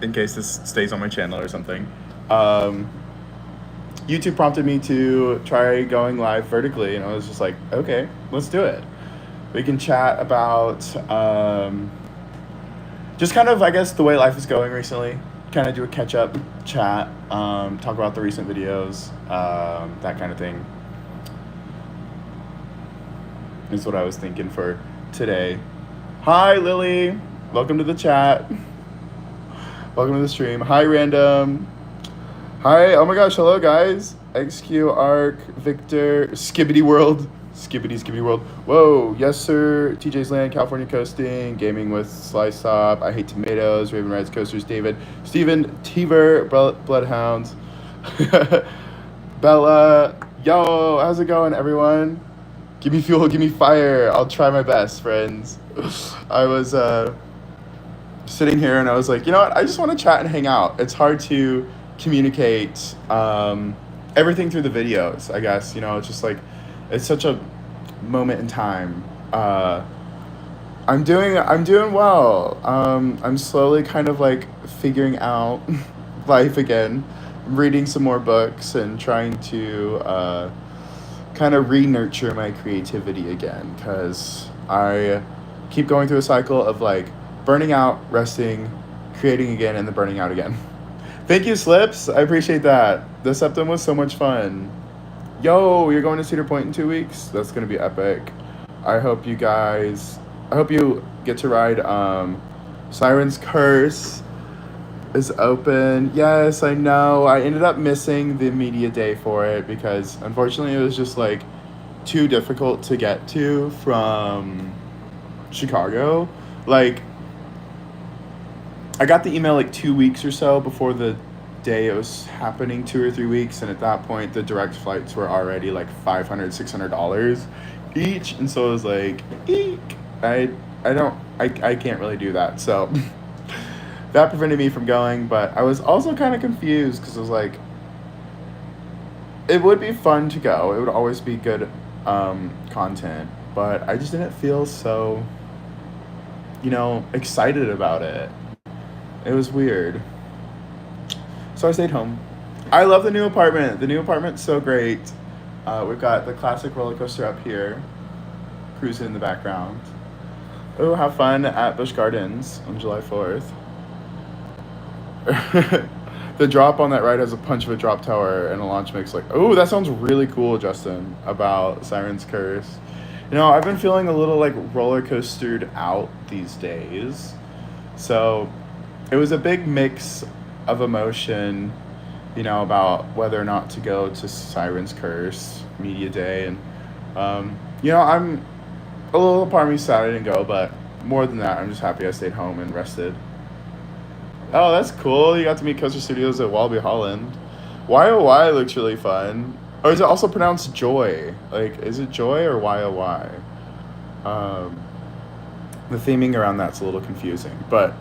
in case this stays on my channel or something. Um, YouTube prompted me to try going live vertically, and I was just like, okay, let's do it. We can chat about just kind of, I guess, the way life is going recently. Kind of do a catch up chat, talk about the recent videos, that kind of thing is what I was thinking for today. Hi, Lily. Welcome to the chat. Welcome to the stream. Hi, Random. Hi. Oh my gosh. Hello, guys. XQ, Arc, Victor, Skibbity World. Skibbity World. Whoa. Yes, sir. TJ's Land, California Coasting, Gaming with Slice Top, I Hate Tomatoes, Raven Rides Coasters, David, Steven, Teaver, Bloodhounds, Bella. Yo, how's it going, everyone? Give me fuel, give me fire. I'll try my best, friends. I was sitting here and I was like, you know what? I just want to chat and hang out. It's hard to communicate everything through the videos, I guess. You know, it's just like, it's such a moment in time. I'm doing well. I'm slowly kind of like figuring out life again. I'm reading some more books and trying to kind of re-nurture my creativity again, because I keep going through a cycle of like burning out, resting, creating again, and then burning out again. Thank you, Slips. I appreciate that. The Septum was so much fun. Yo, you're going to Cedar Point in 2 weeks? That's going to be epic. I hope you get to ride Siren's Curse is open. Yes, I know. I ended up missing the media day for it because unfortunately it was just like too difficult to get to from Chicago. Like, I got the email like 2 weeks or so before the day it was happening, 2 or 3 weeks, and at that point the direct flights were already like $500-$600 each, and so I was like, eek. I can't really do that, so that prevented me from going. But I was also kind of confused because I was like, it would be fun to go, it would always be good content, but I just didn't feel so, you know, excited about it. It was weird. So I stayed home. I love the new apartment. The new apartment's so great. We've got the classic roller coaster up here, cruising in the background. Oh, have fun at Busch Gardens on July 4th. The drop on that ride has a punch of a drop tower and a launch mix. Like, oh, that sounds really cool, Justin, about Siren's Curse. You know, I've been feeling a little like roller coastered out these days. So it was a big mix of emotion, you know, about whether or not to go to Siren's Curse Media Day. And, you know, I'm a little part of me sad I didn't go, but more than that, I'm just happy I stayed home and rested. Oh, that's cool. You got to meet Coaster Studios at Wallaby Holland. YOY looks really fun. Or is it also pronounced Joy? Like, is it Joy or YOY? The theming around that's a little confusing. But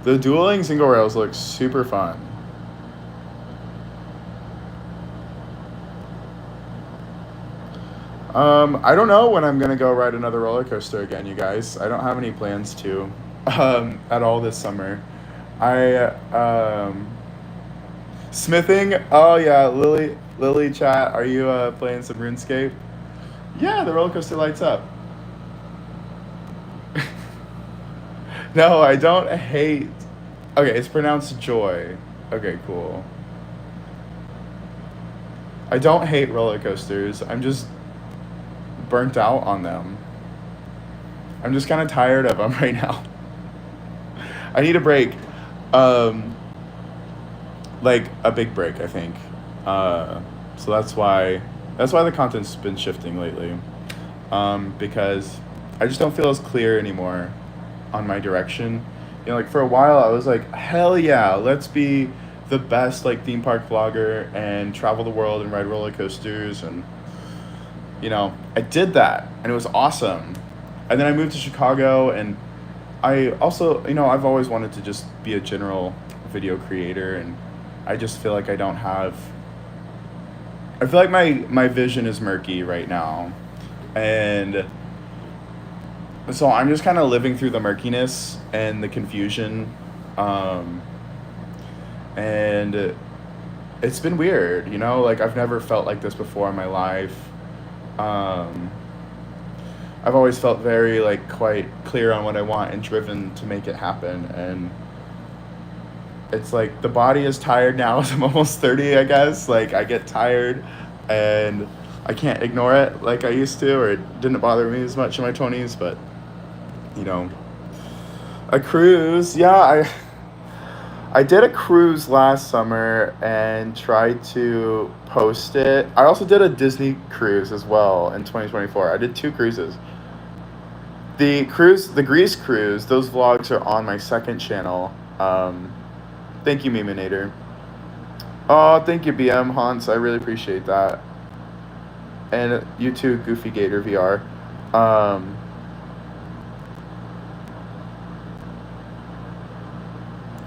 the dueling single rails look super fun. I don't know when I'm gonna go ride another roller coaster again, you guys. I don't have any plans to at all this summer. Smithing. Oh yeah, Lily chat. Are you playing some RuneScape? Yeah, the roller coaster lights up. No, I don't hate. Okay, it's pronounced Joy. Okay, cool. I don't hate roller coasters. I'm just burnt out on them. I'm just kind of tired of them right now. I need a break. Like a big break, I think. So that's why the content's been shifting lately. Because I just don't feel as clear anymore on my direction. You know, like for a while I was like, hell yeah, let's be the best like theme park vlogger and travel the world and ride roller coasters. And you know, I did that and it was awesome. And then I moved to Chicago, and I also, you know, I've always wanted to just be a general video creator, and I just feel like I feel like my vision is murky right now. And so I'm just kind of living through the murkiness and the confusion. And it's been weird, you know, like I've never felt like this before in my life. Um, I've always felt very like quite clear on what I want and driven to make it happen. And it's like the body is tired now as I'm almost 30, I guess. Like I get tired and I can't ignore it like I used to, or it didn't bother me as much in my 20s. But, you know, a cruise, yeah, I did a cruise last summer and tried to post it. I also did a Disney cruise as well in 2024. I did two cruises. The Greece cruise, those vlogs are on my second channel. Thank you, Meminator. Oh, thank you, BM Hans. I really appreciate that. And you too, Goofy Gator VR. Um,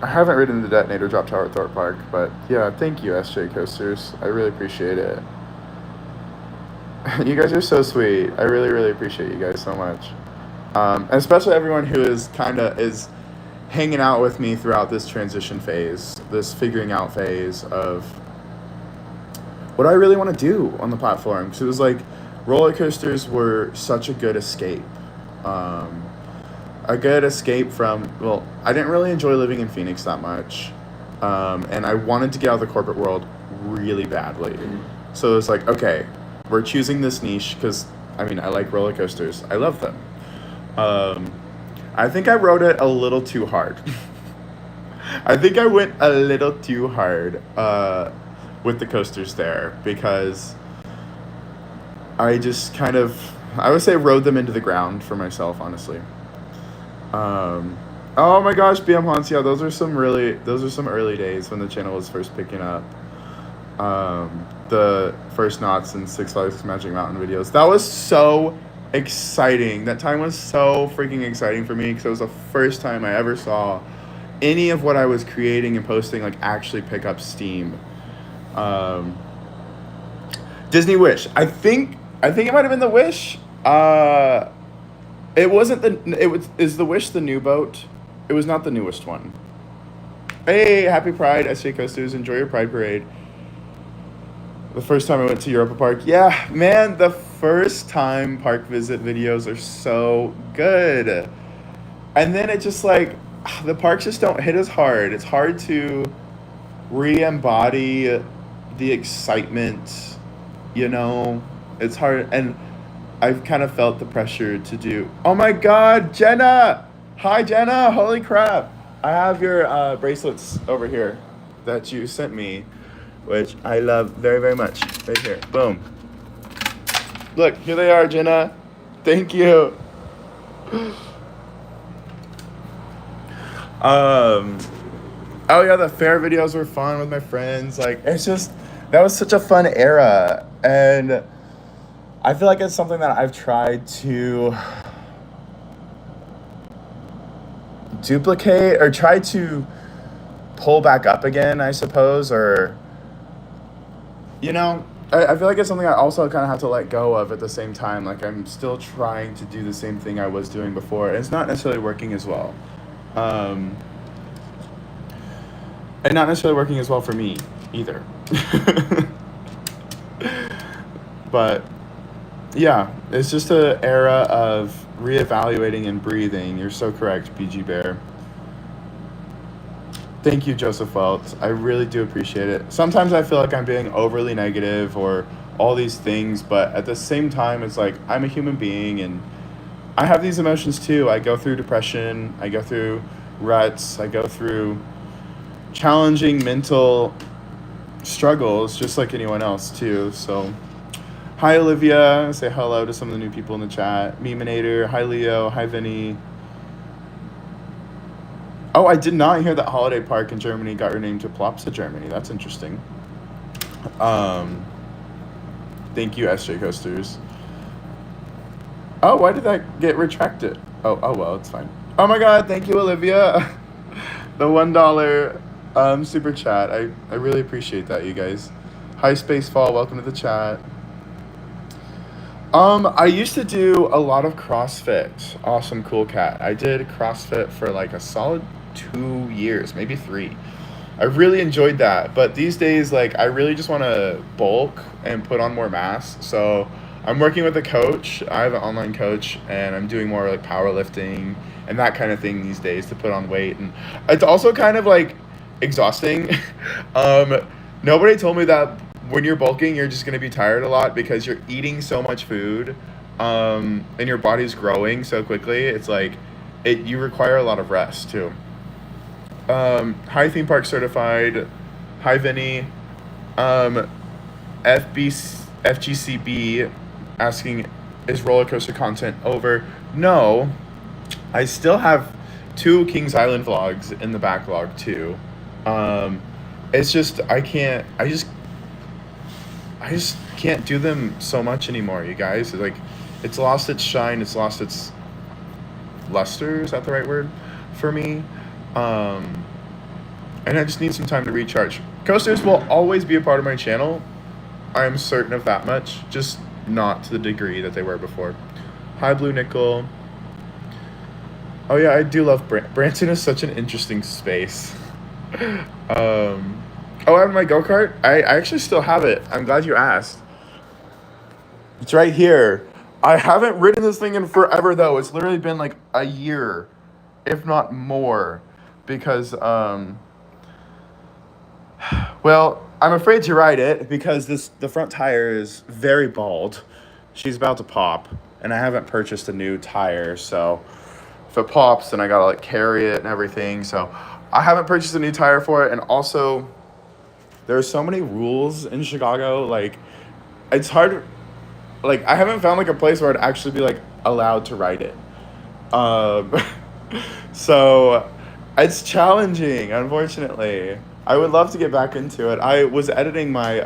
I haven't ridden the detonator drop tower at Thorpe Park, but yeah, thank you, SJ Coasters. I really appreciate it. You guys are so sweet. I really, really appreciate you guys so much. And especially everyone who is hanging out with me throughout this transition phase, this figuring out phase of what I really want to do on the platform. Because it was like roller coasters were such a good escape. A good escape from, well, I didn't really enjoy living in Phoenix that much. And I wanted to get out of the corporate world really badly. So it was like, okay, we're choosing this niche because, I mean, I like roller coasters. I love them. I think I rode it a little too hard. I think I went a little too hard with the coasters there because I just kind of, I would say rode them into the ground for myself, honestly. Oh my gosh, BM Hans, yeah, those are some early days when the channel was first picking up. The first knots and Six Flags Magic Mountain videos. That was so exciting. That time was so freaking exciting for me because it was the first time I ever saw any of what I was creating and posting like actually pick up steam. Disney Wish. I think it might have been the Wish. It wasn't is the Wish the new boat? It was not the newest one. Hey, happy Pride, SJ Coasters. Enjoy your Pride Parade. The first time I went to Europa Park. Yeah, man, the first time park visit videos are so good. And then it just like, the parks just don't hit as hard. It's hard to re-embody the excitement, you know? It's hard, and I've kind of felt the pressure to do. Oh my God, Jenna! Hi, Jenna! Holy crap! I have your bracelets over here that you sent me, which I love very, very much. Right here. Boom. Look, here they are, Jenna. Thank you. Oh yeah, the fair videos were fun with my friends. Like, it's just, that was such a fun era. And I feel like it's something that I've tried to duplicate or try to pull back up again, I suppose. Or, you know, I feel like it's something I also kind of have to let go of at the same time. Like, I'm still trying to do the same thing I was doing before. It's not necessarily working as well. And not necessarily working as well for me either. But yeah, it's just an era of reevaluating and breathing. You're so correct, BG Bear. Thank you, Joseph Welts. I really do appreciate it. Sometimes I feel like I'm being overly negative or all these things, but at the same time, it's like I'm a human being and I have these emotions too. I go through depression. I go through ruts. I go through challenging mental struggles just like anyone else too. So hi, Olivia. Say hello to some of the new people in the chat. Meminator. Hi, Leo. Hi, Vinny. Oh, I did not hear that Holiday Park in Germany got renamed to Plopsa, Germany. That's interesting. Thank you, SJ Coasters. Oh, why did that get retracted? Oh well, it's fine. Oh my God, thank you, Olivia. The $1 super chat. I really appreciate that, you guys. Hi, Spacefall. Welcome to the chat. I used to do a lot of CrossFit. Awesome, cool cat. I did CrossFit for like a solid 2 years, maybe 3. I really enjoyed that. But these days, like, I really just want to bulk and put on more mass. So I'm working with a coach. I have an online coach, and I'm doing more like powerlifting and that kind of thing these days to put on weight. And it's also kind of like exhausting. um, Nobody told me that when you're bulking, you're just going to be tired a lot because you're eating so much food, and your body's growing so quickly. It's like you require a lot of rest too. Hi theme park certified. Hi Vinny. Um, FGCB asking, is roller coaster content over? No, I still have 2 Kings Island vlogs in the backlog too. It's just I just can't do them so much anymore, you guys. Like, it's lost its shine. It's lost its luster. Is that the right word for me? And I just need some time to recharge. Coasters will always be a part of my channel. I am certain of that much, just not to the degree that they were before. Hi, Blue Nickel. Oh yeah, I do love Branson is such an interesting space. Oh, I have my go-kart? I actually still have it. I'm glad you asked. It's right here. I haven't ridden this thing in forever, though. It's literally been like a year, if not more, because, well, I'm afraid to ride it because the front tire is very bald. She's about to pop, and I haven't purchased a new tire, so if it pops, then I gotta like carry it and everything. So I haven't purchased a new tire for it, and also there are so many rules in Chicago. Like, it's hard. Like, I haven't found like a place where I'd actually be like allowed to ride it. Um, so it's challenging, unfortunately. I would love to get back into it. I was editing my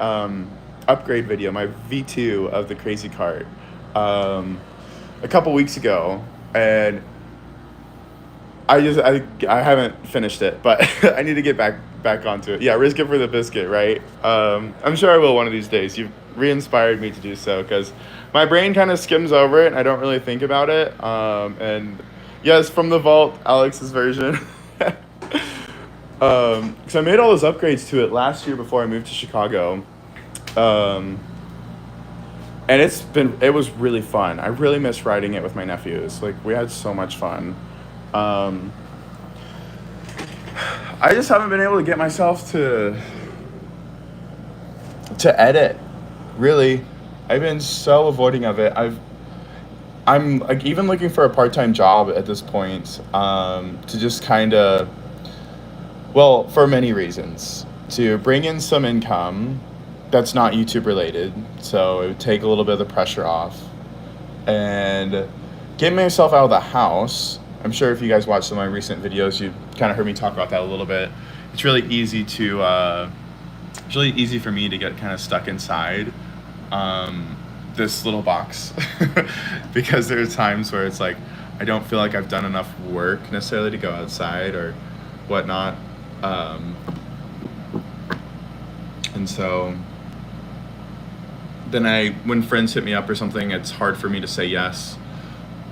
upgrade video, my V2 of the Crazy Cart, a couple weeks ago, and I haven't finished it, but I need to get back onto it. Yeah, risk it for the biscuit, right? I'm sure I will one of these days. You've re-inspired me to do so because my brain kind of skims over it and I don't really think about it. And yes, from the vault, Alex's version. Because I made all those upgrades to it last year before I moved to Chicago. And it was really fun. I really miss riding it with my nephews. Like, we had so much fun. I just haven't been able to get myself to edit. Really, I've been so avoiding of it. I'm like even looking for a part-time job at this point, to just kind of, well, for many reasons, to bring in some income that's not YouTube related, so it would take a little bit of the pressure off, and get myself out of the house. I'm sure if you guys watched some of my recent videos, you kind of heard me talk about that a little bit. It's really easy for me to get kind of stuck inside this little box because there are times where it's like I don't feel like I've done enough work necessarily to go outside or whatnot. And so then when friends hit me up or something, it's hard for me to say yes.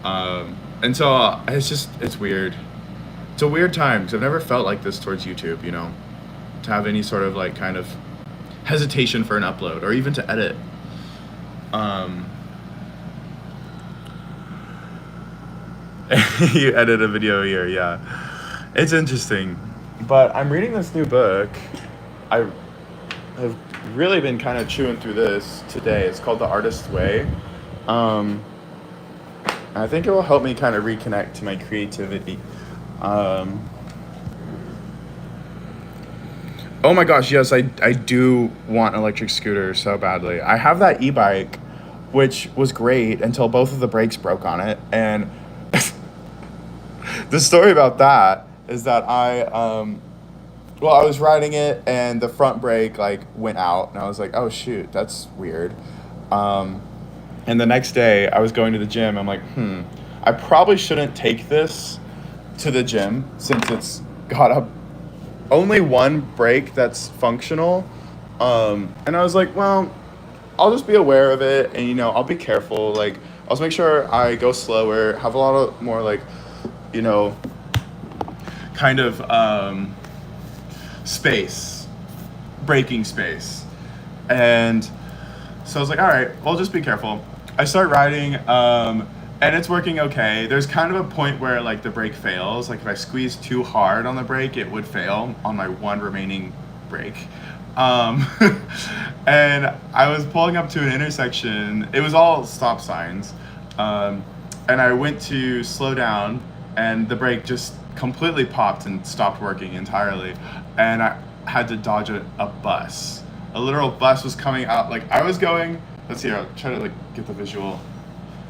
And so it's weird. It's a weird time because I've never felt like this towards YouTube, to have any sort of like kind of hesitation for an upload or even to edit. You edit a video here, yeah. It's interesting. But I'm reading this new book. I have really been kind of chewing through this today. It's called The Artist's Way. I think it will help me kind of reconnect to my creativity. Oh my gosh, yes, I do want an electric scooter so badly. I have that e-bike, which was great until both of the brakes broke on it. And the story about that is that I was riding it and the front brake like went out and I was like, oh shoot, that's weird. And the next day I was going to the gym. I'm like, I probably shouldn't take this to the gym since it's got only one brake that's functional. And I was like, well, I'll just be aware of it and, I'll be careful. Like, I'll just make sure I go slower, have a lot of more like, kind of space, braking space. And so I was like, all right, well, just be careful. I start riding, and it's working okay. There's kind of a point where like the brake fails. Like if I squeeze too hard on the brake, it would fail on my one remaining brake. And I was pulling up to an intersection. It was all stop signs. And I went to slow down, and the brake just completely popped and stopped working entirely. And I had to dodge a bus. A literal bus was coming out. Like I was going, let's see, I'll try to like get the visual.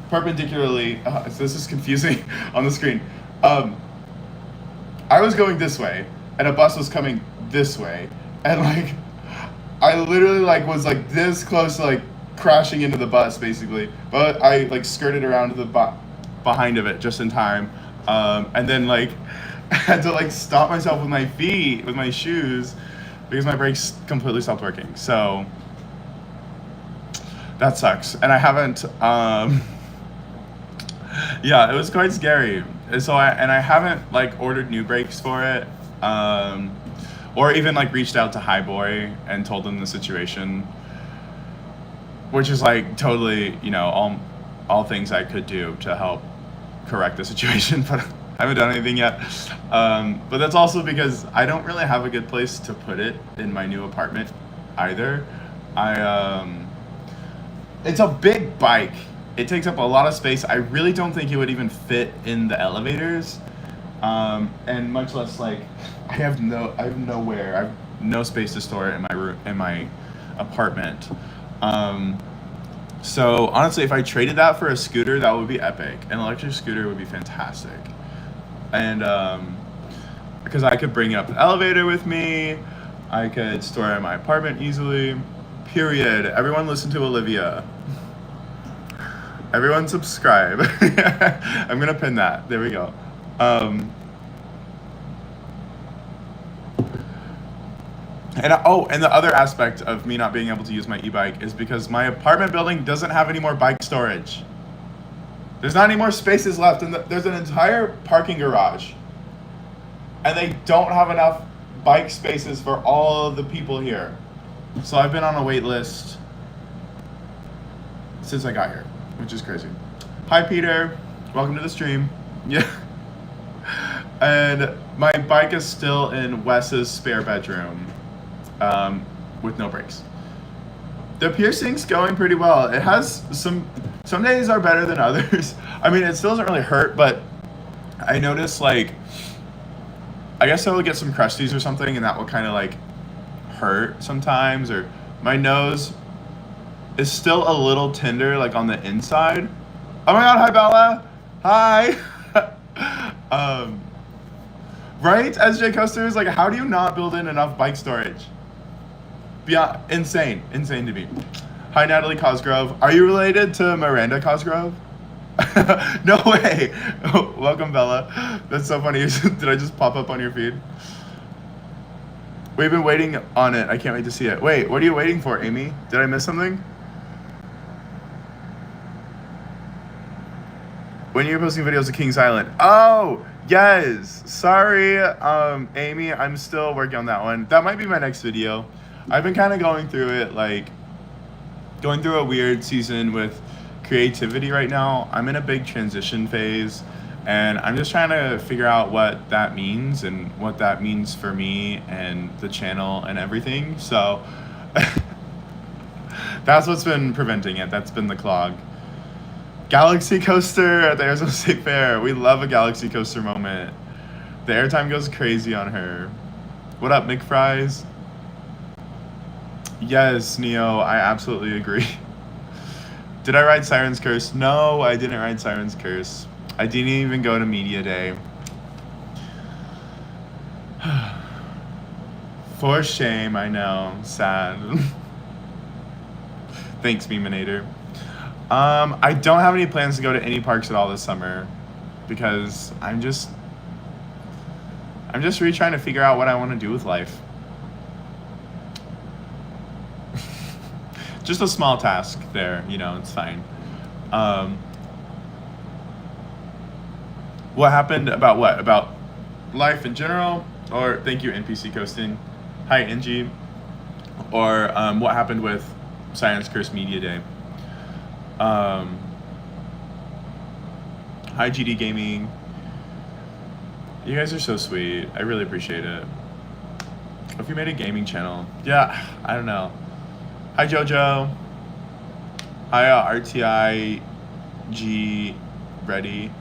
Perpendicularly, so this is confusing on the screen. I was going this way, and a bus was coming this way. And like, I literally like was like this close to like crashing into the bus basically. But I like skirted around to the behind of it just in time. And then like I had to like stop myself with my feet, with my shoes, because my brakes completely stopped working. So that sucks. And I haven't, yeah, it was quite scary. So I haven't like ordered new brakes for it, or even like reached out to Highboy and told them the situation, which is like totally, you know, all things I could do to help correct the situation, but I haven't done anything yet. But that's also because I don't really have a good place to put it in my new apartment either. It's a big bike. It takes up a lot of space. I really don't think it would even fit in the elevators. And much less like, I have nowhere. I have no space to store it in my room, in my apartment. So honestly, if I traded that for a scooter, that would be epic. An electric scooter would be fantastic. And because I could bring it up the elevator with me, I could store it in my apartment easily. Period. Everyone listen to Olivia. Everyone subscribe. I'm gonna pin that. There we go. And the other aspect of me not being able to use my e-bike is because my apartment building doesn't have any more bike storage. There's not any more spaces left, and there's an entire parking garage. And they don't have enough bike spaces for all of the people here. So I've been on a wait list since I got here, which is crazy. Hi, Peter. Welcome to the stream. Yeah. And my bike is still in Wes's spare bedroom, with no brakes. The piercing's going pretty well. It has some days are better than others. I mean, it still doesn't really hurt, but I noticed like, I guess I will get some crusties or something, and that will kind of like hurt sometimes. Or my nose is still a little tender, like on the inside. Oh my God! Hi, Bella. Hi. Right? SJ Coaster is like, how do you not build in enough bike storage? Beyond insane to me. Hi, Natalie Cosgrove. Are you related to Miranda Cosgrove? No way. Oh, welcome, Bella. That's so funny. Did I just pop up on your feed? We've been waiting on it. I can't wait to see it. Wait, what are you waiting for, Amy? Did I miss something? When you're posting videos of Kings Island. Oh, yes. Sorry, Amy. I'm still working on that one. That might be my next video. I've been kind of going through it, like going through a weird season with creativity right now. I'm in a big transition phase, and I'm just trying to figure out what that means and what that means for me and the channel and everything. So that's what's been preventing it. That's been the clog. Galaxy Coaster at the Arizona State Fair. We love a Galaxy Coaster moment. The airtime goes crazy on her. What up, McFries? Yes, Neo, I absolutely agree. Did I ride Siren's Curse? No, I didn't ride Siren's Curse. I didn't even go to Media Day. For shame, I know. Sad. Thanks, Meminator. I don't have any plans to go to any parks at all this summer because I'm just really trying to figure out what I want to do with life. Just a small task there, you know, it's fine. What happened about what? About life in general? Or thank you, NPC Coasting. Hi, Angie. Or what happened with Science Curse Media Day. Hi, GD Gaming. You guys are so sweet. I really appreciate it. If you made a gaming channel, yeah, I don't know. Hi, Jojo. Hi, RTIG Ready.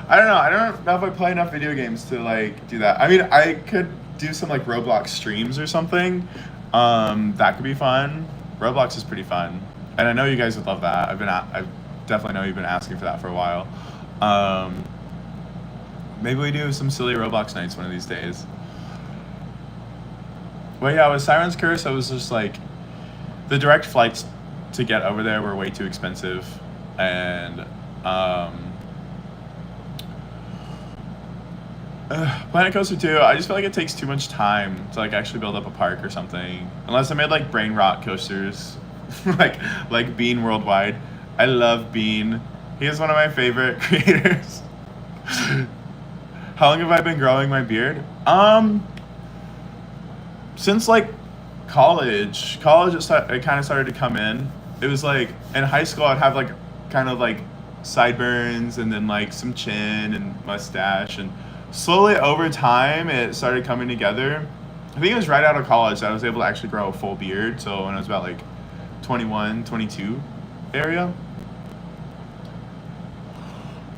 I don't know. I don't know if I play enough video games to like do that. I mean, I could do some like Roblox streams or something. That could be fun. Roblox is pretty fun, and I know you guys would love that. I definitely know you've been asking for that for a while. Maybe we do some silly Roblox nights one of these days. Well, yeah, with Siren's Curse, I was just like, the direct flights to get over there were way too expensive, and Planet Coaster 2, I just feel like it takes too much time to like actually build up a park or something. Unless I made like brain rot coasters, like Bean Worldwide. I love Bean. He is one of my favorite creators. How long have I been growing my beard? Since like college. It kind of started to come in. It was like in high school I'd have like kind of like sideburns and then like some chin and mustache, and slowly over time it started coming together. I think it was right out of college that I was able to actually grow a full beard. So when I was about like 21, 22 area.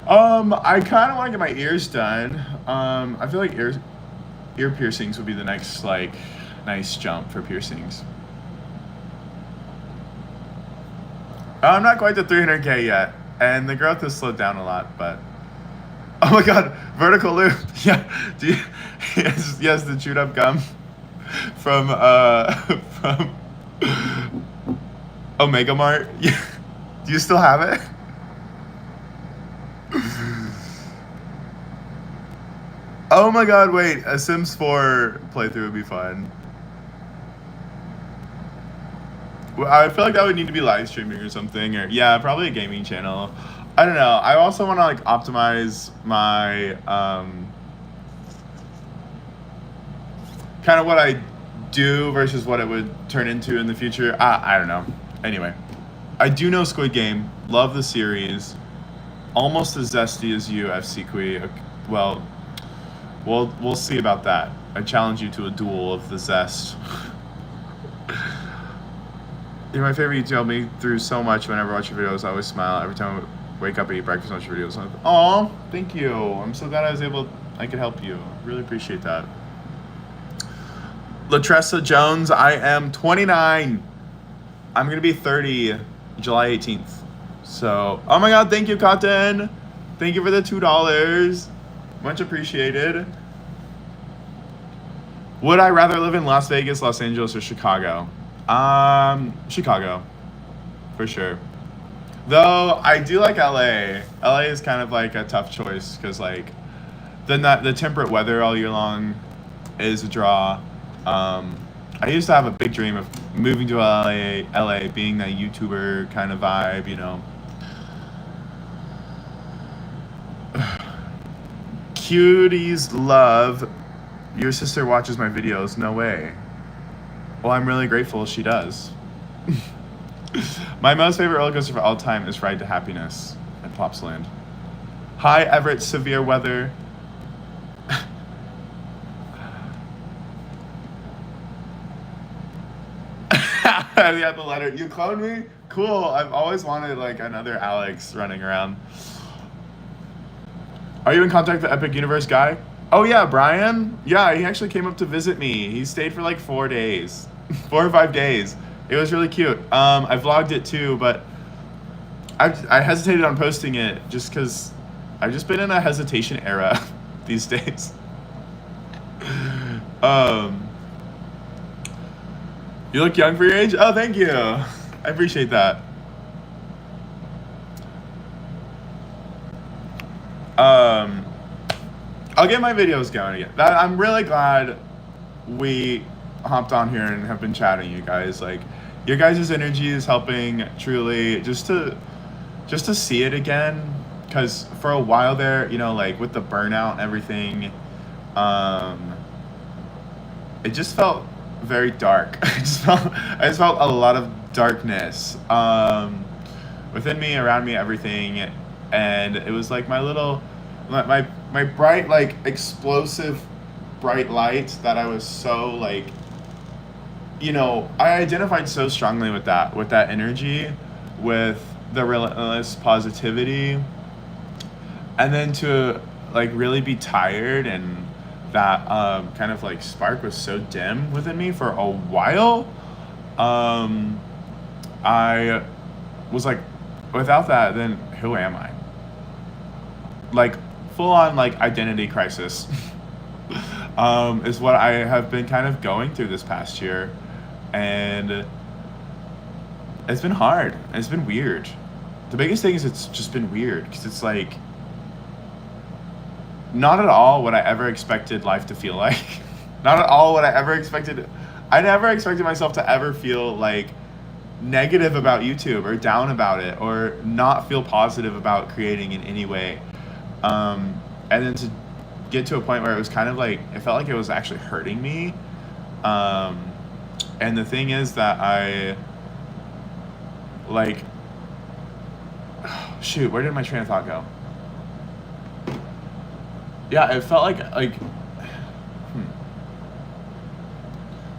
I kind of want to get my ears done. I feel like ear piercings would be the next like nice jump for piercings. I'm not quite to 300K yet, and the growth has slowed down a lot, but oh my god, vertical loop. Yeah, yes, the chewed up gum from Omega Mart. Yeah. Do you still have it? Oh my god, wait, a Sims 4 playthrough would be fun. Well, I feel like that would need to be live streaming or something, or yeah, probably a gaming channel. I don't know. I also want to like optimize my kind of what I do versus what it would turn into in the future. I don't know. Anyway, I do know Squid Game. Love the series. Almost as zesty as you, FC Kui. Well, we'll see about that. I challenge you to a duel of the zest. You're my favorite. You tell me through so much whenever I watch your videos. I always smile every time I wake up and eat breakfast and watch your videos. Aw, thank you. I'm so glad I could help you. Really appreciate that. Latressa Jones, I am 29. I'm going to be 30 July 18th. So, oh my god, thank you, Cotton. Thank you for the $2. Much appreciated. Would I rather live in Las Vegas, Los Angeles, or Chicago? Chicago, for sure. Though I do like LA. LA is kind of like a tough choice because like the temperate weather all year long is a draw. I used to have a big dream of moving to LA, being that YouTuber kind of vibe, you know. Cuties love. Your sister watches my videos. No way. Well, I'm really grateful she does. My most favorite roller coaster of all time is Ride to Happiness at Plopsland. Hi, Everett. Severe weather. Yeah, the letter. You cloned me? Cool. I've always wanted like another Alex running around. Are you in contact with the Epic Universe guy? Oh yeah, Brian? Yeah, he actually came up to visit me. He stayed for like 4 days. 4 or 5 days. It was really cute. I vlogged it too, but I hesitated on posting it just because I've just been in a hesitation era these days. You look young for your age? Oh, thank you. I appreciate that. I'll get my videos going again. I'm really glad we hopped on here and have been chatting, you guys. Like, your guys' energy is helping truly just to see it again. Because for a while there, you know, like with the burnout and everything, it just felt very dark. I just felt a lot of darkness within me, around me, everything, and it was like my bright, like, explosive bright light that I was so, like, I identified so strongly with that energy, with the relentless positivity, and then to, like, really be tired, and that kind of, like, spark was so dim within me for a while. I was like, without that, then who am I? Like, full on, like, identity crisis is what I have been kind of going through this past year, and it's been hard. It's been weird. The biggest thing is it's just been weird because it's like not at all what I ever expected life to feel like. Not at all what I ever expected. I never expected myself to ever feel, like, negative about YouTube or down about it or not feel positive about creating in any way. And then to get to a point where it was kind of like, it felt like it was actually hurting me. And the thing is that I, like, shoot, where did my train of thought go? Yeah, it felt like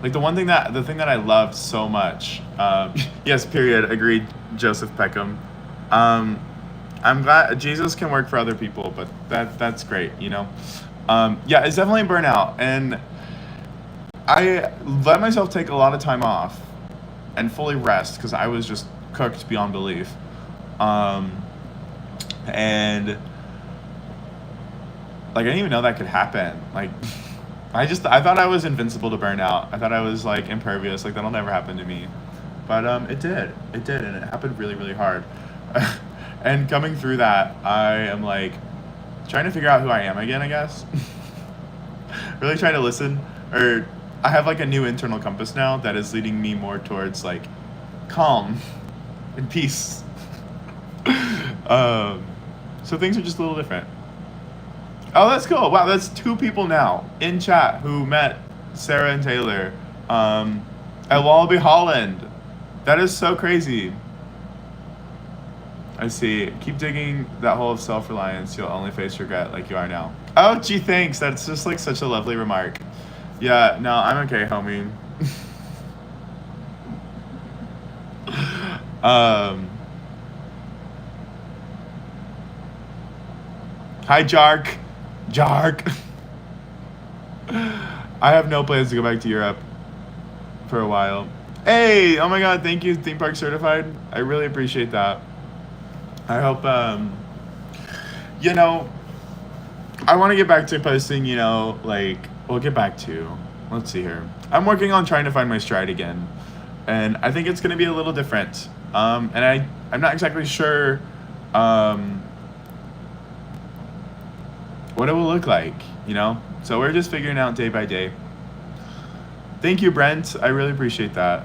the thing that I loved so much. Yes, period. Agreed, Joseph Peckham. I'm glad Jesus can work for other people, but that's great, Yeah, it's definitely burnout, and I let myself take a lot of time off and fully rest because I was just cooked beyond belief. And like, I didn't even know that could happen. Like, I thought I was invincible to burnout. I thought I was, like, impervious. Like, that'll never happen to me. But it did, and it happened really, really hard. And coming through that, I am, like, trying to figure out who I am again, I guess. Really trying to listen, or I have, like, a new internal compass now that is leading me more towards, like, calm and peace. So things are just a little different. Oh, that's cool. Wow, that's 2 people now in chat who met Sarah and Taylor at Wallaby Holland. That is so crazy. I see. Keep digging that hole of self-reliance. You'll only face regret like you are now. Oh, gee, thanks. That's just, like, such a lovely remark. Yeah, no, I'm okay, homie. Hi, Jark. I have no plans to go back to Europe for a while. Hey, oh my god, thank you, Theme Park Certified. I really appreciate that. I hope, I want to get back to posting, like, let's see here. I'm working on trying to find my stride again, and I think it's going to be a little different. And I'm not exactly sure, what it will look like, So we're just figuring out day by day. Thank you, Brent. I really appreciate that.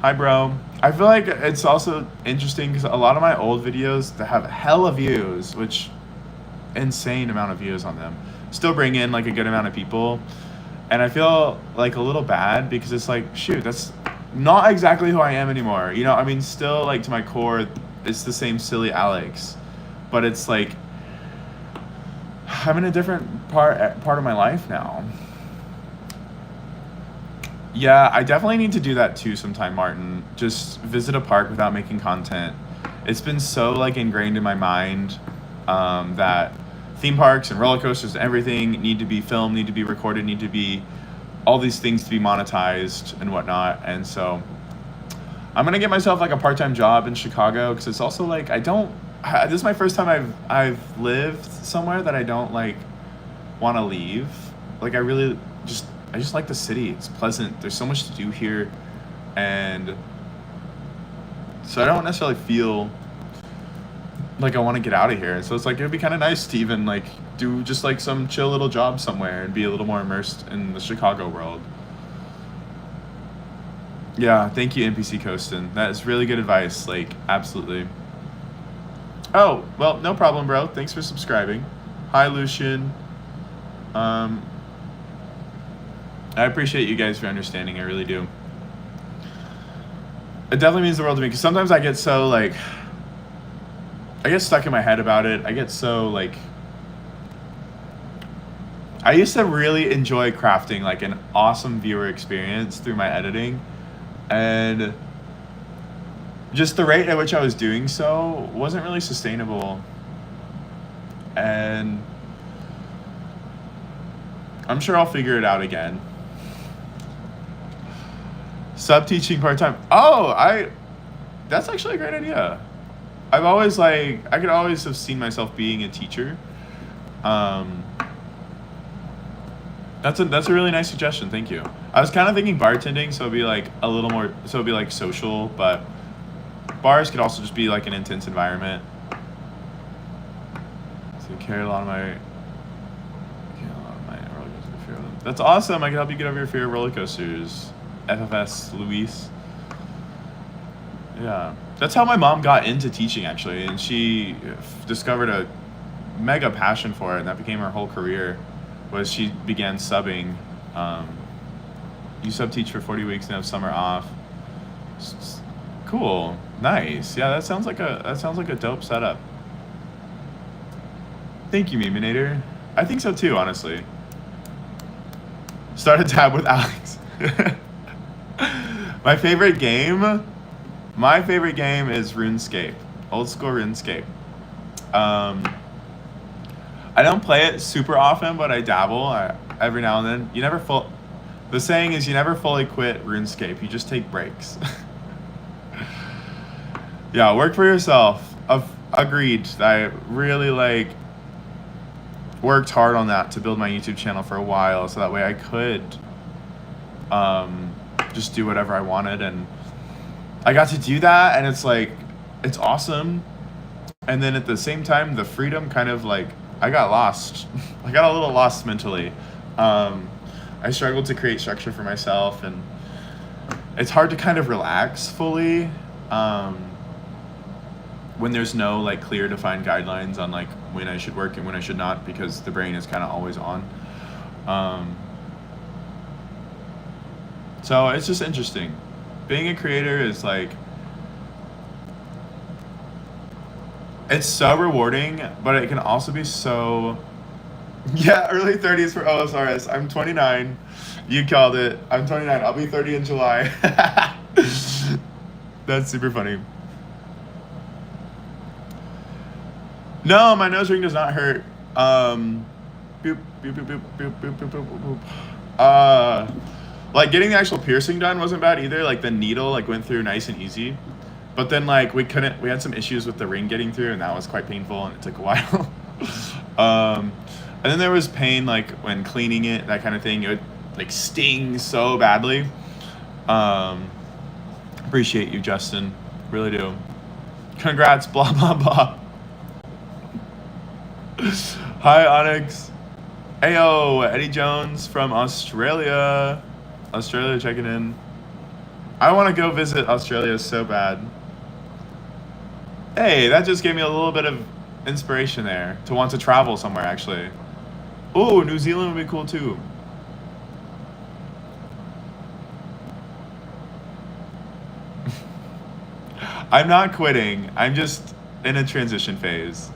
Hi, bro. I feel like it's also interesting because a lot of my old videos that have hella views, which insane amount of views on them, still bring in, like, a good amount of people. And I feel, like, a little bad because it's like, shoot, that's not exactly who I am anymore. Still, like, to my core, it's the same silly Alex. But it's like, I'm in a different part of my life now. Yeah, I definitely need to do that too sometime, Martin. Just visit a park without making content. It's been so, like, ingrained in my mind that theme parks and roller coasters and everything need to be filmed, need to be recorded, need to be all these things to be monetized and whatnot. And so I'm gonna get myself, like, a part-time job in Chicago because it's also, like, this is my first time I've lived somewhere that I don't, like, want to leave. Like, I just like the city. It's pleasant. There's so much to do here. And so I don't necessarily feel like I want to get out of here. So it's like, it'd be kind of nice to even, like, do just, like, some chill little job somewhere and be a little more immersed in the Chicago world. Yeah, thank you, NPC Coastin. That is really good advice. Like, absolutely. Oh, well, no problem, bro. Thanks for subscribing. Hi, Lucian. I appreciate you guys for understanding. I really do. It definitely means the world to me because sometimes I get so like, I get stuck in my head about it. I get so like, I used to really enjoy crafting like an awesome viewer experience through my editing, and just the rate at which I was doing so wasn't really sustainable. And I'm sure I'll figure it out again. Sub teaching part-time. Oh, that's actually a great idea. I've always I could always have seen myself being a teacher. That's a really nice suggestion. Thank you. I was kind of thinking bartending, so it'd be like a little more, so it'd be like social, but bars could also just be like an intense environment. So I carry a lot of my roller coaster fear. That's awesome. I can help you get over your fear of roller coasters. FFS Luis. Yeah, that's how my mom got into teaching actually, and she discovered a mega passion for it, and that became her whole career. Was she began subbing. You sub teach for 40 weeks and have summer off. Cool, nice. Yeah, that sounds like a dope setup. Thank you, Meminator. I think so too, honestly. Start a tab with Alex. My favorite game is RuneScape, old school RuneScape. I don't play it super often, but I dabble every now and then. The saying is you never fully quit RuneScape. You just take breaks. Yeah, work for yourself. Agreed. I really worked hard on that to build my YouTube channel for a while, so that way I could just do whatever I wanted, and I got to do that, and it's awesome. And then at the same time, the freedom kind of I got lost. I got a little lost mentally. I struggled to create structure for myself, and it's hard to kind of relax fully when there's no clear defined guidelines on when I should work and when I should not, because the brain is kind of always on. So it's just interesting. Being a creator is it's so rewarding, but it can also be so... Yeah, early 30s for OSRS. I'm 29. You called it. I'm 29. I'll be 30 in July. That's super funny. No, my nose ring does not hurt. Boop, boop, boop, boop, boop, boop, boop, boop, boop. Getting the actual piercing done wasn't bad either. The needle went through nice and easy. But then we had some issues with the ring getting through, and that was quite painful, and it took a while. And then there was pain when cleaning it, that kind of thing. It would sting so badly. Appreciate you, Justin. Really do. Congrats, blah, blah, blah. Hi, Onyx. Ayo, Eddie Jones from Australia. Australia checking in. I want to go visit Australia so bad. Hey, that just gave me a little bit of inspiration there to want to travel somewhere, actually. Oh, New Zealand would be cool, too. I'm not quitting. I'm just in a transition phase.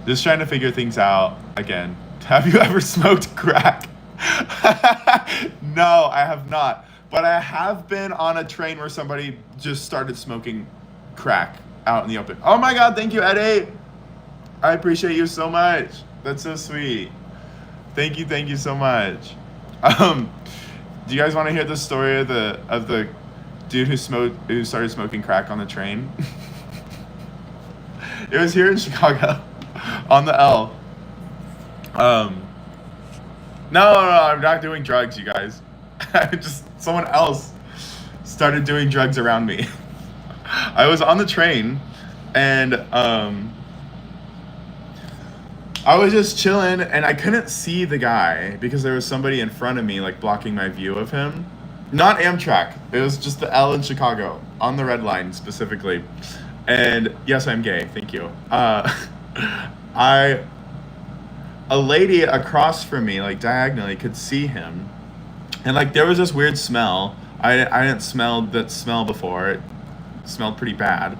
Just trying to figure things out again. Have you ever smoked crack? No, I have not. But I have been on a train where somebody just started smoking crack out in the open. Oh my God, thank you, Eddie. I appreciate you so much. That's so sweet. Thank you so much. Do you guys want to hear the story of the dude who started smoking crack on the train? It was here in Chicago on the L. No, I'm not doing drugs, you guys. Just someone else started doing drugs around me. I was on the train, and I was just chilling, and I couldn't see the guy because there was somebody in front of me blocking my view of him. Not Amtrak. It was just the L in Chicago on the red line specifically. And yes, I'm gay. Thank you. A lady across from me, diagonally, could see him. And like there was this weird smell. I didn't smell that smell before. It smelled pretty bad.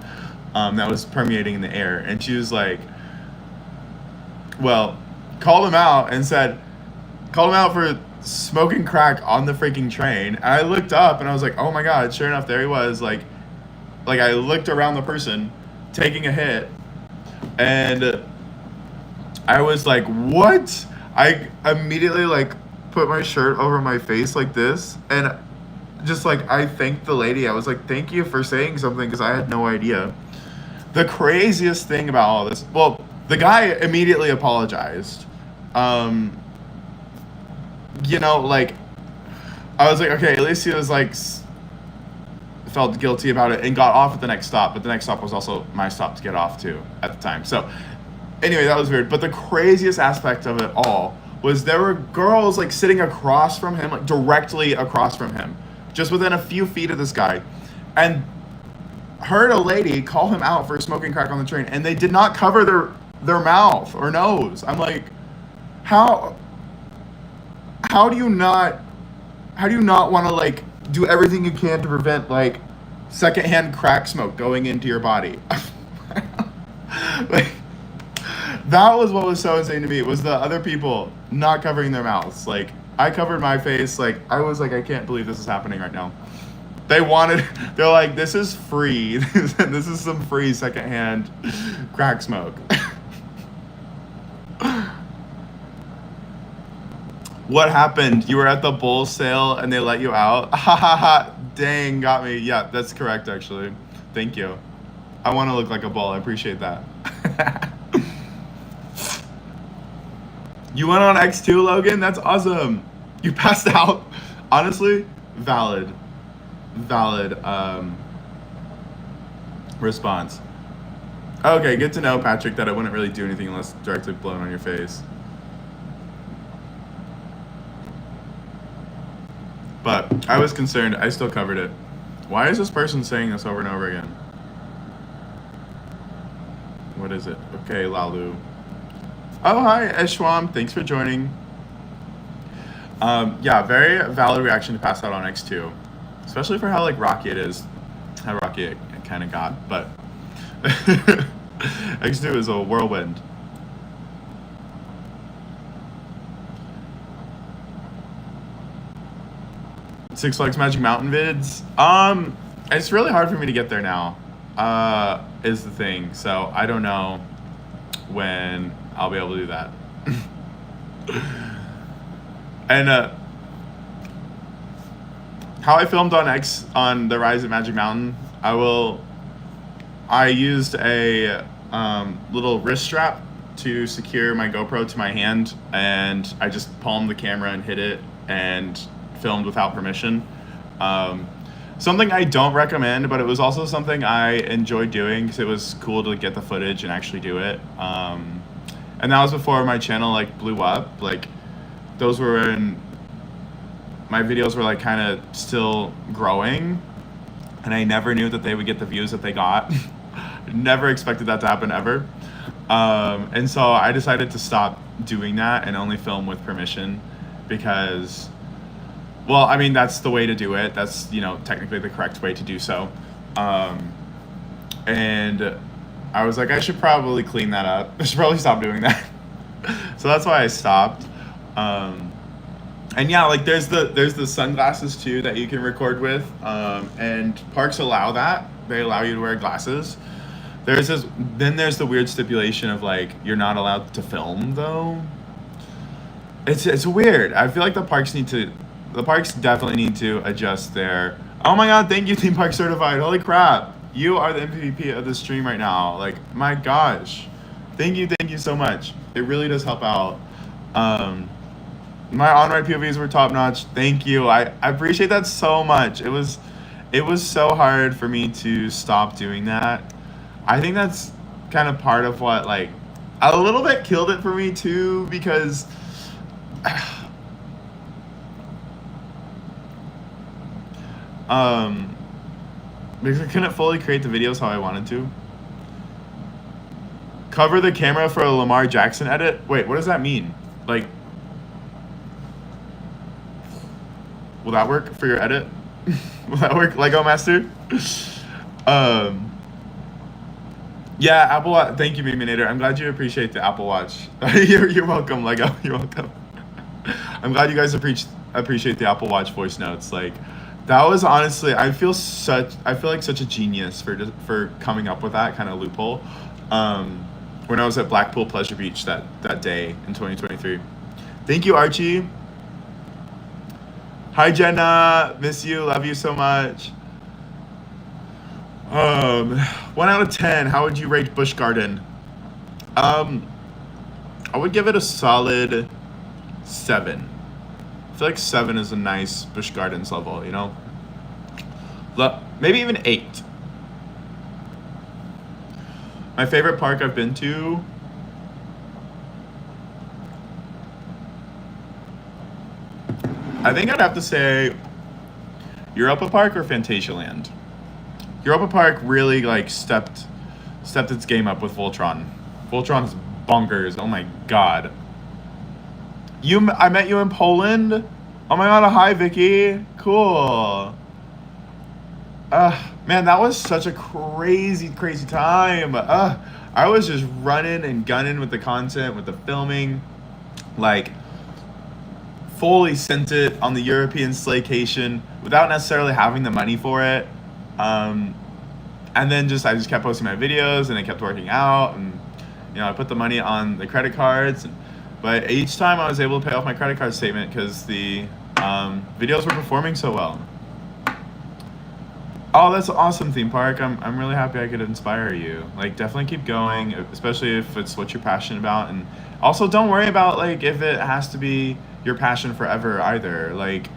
That was permeating in the air. And she was like, well, called him out and said, called him out for smoking crack on the freaking train. And I looked up and I was like, oh my God, sure enough, there he was. Like I looked around the person taking a hit and I was like, what? I immediately like put my shirt over my face like this and just like I thanked the lady. I was like, thank you for saying something because I had no idea. The craziest thing about all this, well, the guy immediately apologized. You know, like I was like, okay, at least he was like felt guilty about it and got off at the next stop, but the next stop was also my stop to get off too at the time. So anyway, that was weird. But the craziest aspect of it all was there were girls like sitting across from him, like directly across from him, just within a few feet of this guy, and heard a lady call him out for smoking crack on the train, and they did not cover their mouth or nose. I'm like, how do you not want to like do everything you can to prevent like secondhand crack smoke going into your body? Like that was what was so insane to me, was the other people not covering their mouths. Like I covered my face. Like I was like, I can't believe this is happening right now. They're like, this is free. This is some free secondhand crack smoke. What happened? You were at the bull sale and they let you out? Ha ha ha. Dang, got me. Yeah, that's correct actually. Thank you. I want to look like a bull. I appreciate that. You went on X2, Logan? That's awesome. You passed out. Honestly, valid response. Okay, good to know, Patrick, that it wouldn't really do anything unless directly blown on your face. But I was concerned. I still covered it. Why is this person saying this over and over again? What is it? Okay, Lalu. Oh, hi, Eshwam. Thanks for joining. Yeah, very valid reaction to pass out on X2. Especially for how, like, rocky it is. How rocky it kind of got. But X2 is a whirlwind. Six Flags Magic Mountain vids. It's really hard for me to get there now. Is the thing. So I don't know when I'll be able to do that. And how I filmed on the Rise of Magic Mountain, I used a little wrist strap to secure my GoPro to my hand, and I just palmed the camera and hit it and filmed without permission. Something I don't recommend, but it was also something I enjoyed doing because it was cool to get the footage and actually do it. And that was before my channel like blew up. Like those were when my videos were like kind of still growing, and I never knew that they would get the views that they got. Never expected that to happen ever. And so I decided to stop doing that and only film with permission because, well, I mean, that's the way to do it. That's, you know, technically the correct way to do so. And I was like, I should probably clean that up. I should probably stop doing that. So that's why I stopped. And yeah, like there's the sunglasses too that you can record with. And parks allow that. They allow you to wear glasses. There's the weird stipulation of like, you're not allowed to film though. It's weird. I feel like the parks definitely need to adjust their, oh my God, thank you, Theme Park Certified. Holy crap. You are the MVP of the stream right now. Like, my gosh. Thank you so much. It really does help out. My on-ride POVs were top notch. Thank you. I appreciate that so much. It was so hard for me to stop doing that. I think that's kind of part of what, like, a little bit killed it for me too, because because I couldn't fully create the videos how I wanted to. Cover the camera for a Lamar Jackson edit? Wait, what does that mean? Like, Will that work for your edit? Will that work, Lego Master? Yeah, Apple Watch. Thank you, Meminator. I'm glad you appreciate the Apple Watch. You're welcome, Lego. You're welcome. I'm glad you guys appreciate the Apple Watch voice notes. Like, that was honestly, I feel like such a genius for coming up with that kind of loophole. When I was at Blackpool Pleasure Beach that day in 2023. Thank you, Archie. Hi, Jenna. Miss you. Love you so much. 1 out of 10. How would you rate Busch Garden? I would give it a solid 7. I feel like 7 is a nice Busch Gardens level, you know? Maybe even 8. My favorite park I've been to? I think I'd have to say Europa Park or Phantasialand. Europa Park really like stepped its game up with Voltron. Voltron is bonkers. Oh my god. I met you in Poland? Oh my god, hi Vicky. Cool. Man, that was such a crazy time. I was just running and gunning with the content, with the filming. Like, fully sent it on the European Slaycation without necessarily having the money for it. And then I just kept posting my videos and it kept working out, and I put the money on the credit cards, but each time I was able to pay off my credit card statement because the videos were performing so well. Oh, that's awesome, theme park. I'm really happy I could inspire you. Like, definitely keep going, especially if it's what you're passionate about, and also don't worry about like if it has to be your passion forever either. Like,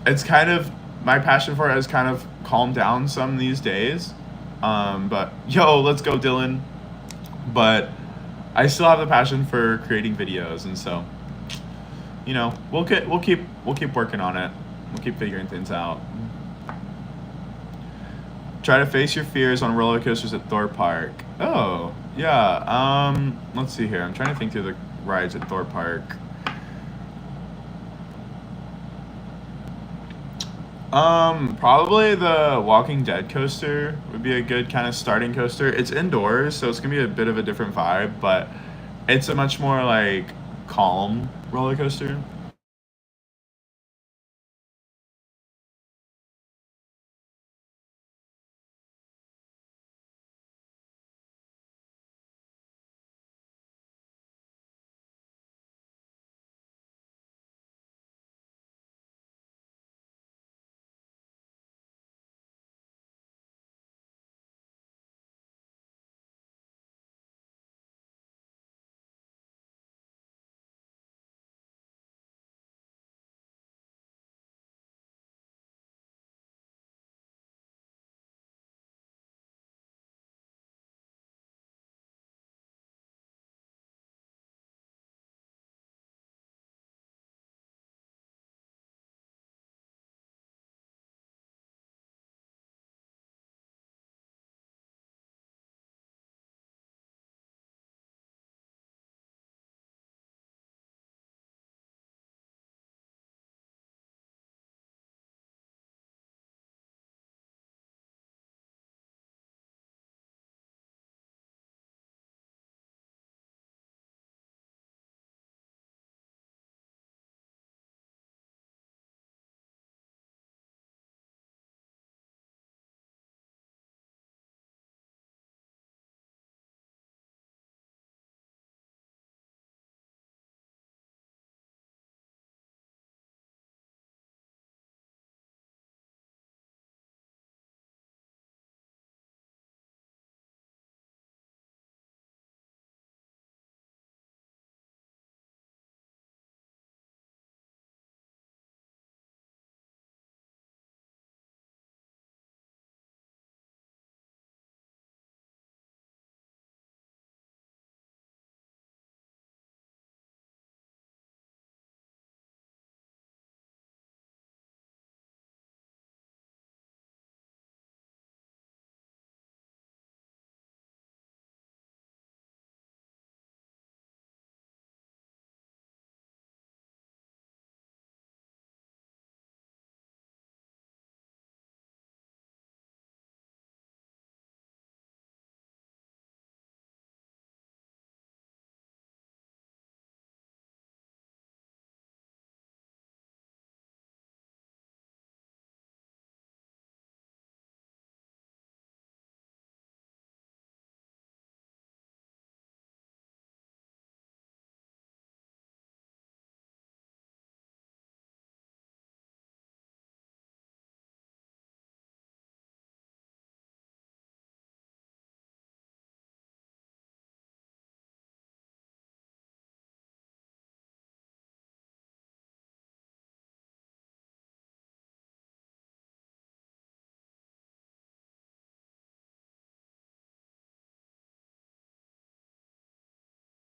it's kind of, my passion for it has kind of calmed down some these days. But let's go, Dylan. But I still have the passion for creating videos, and so we'll keep working on it. We'll keep figuring things out. Try to face your fears on roller coasters at Thorpe Park. Oh, yeah. Let's see here. I'm trying to think through the rides at Thorpe Park. Probably the Walking Dead coaster would be a good kind of starting coaster. It's indoors, so it's gonna be a bit of a different vibe, but it's a much more like calm roller coaster.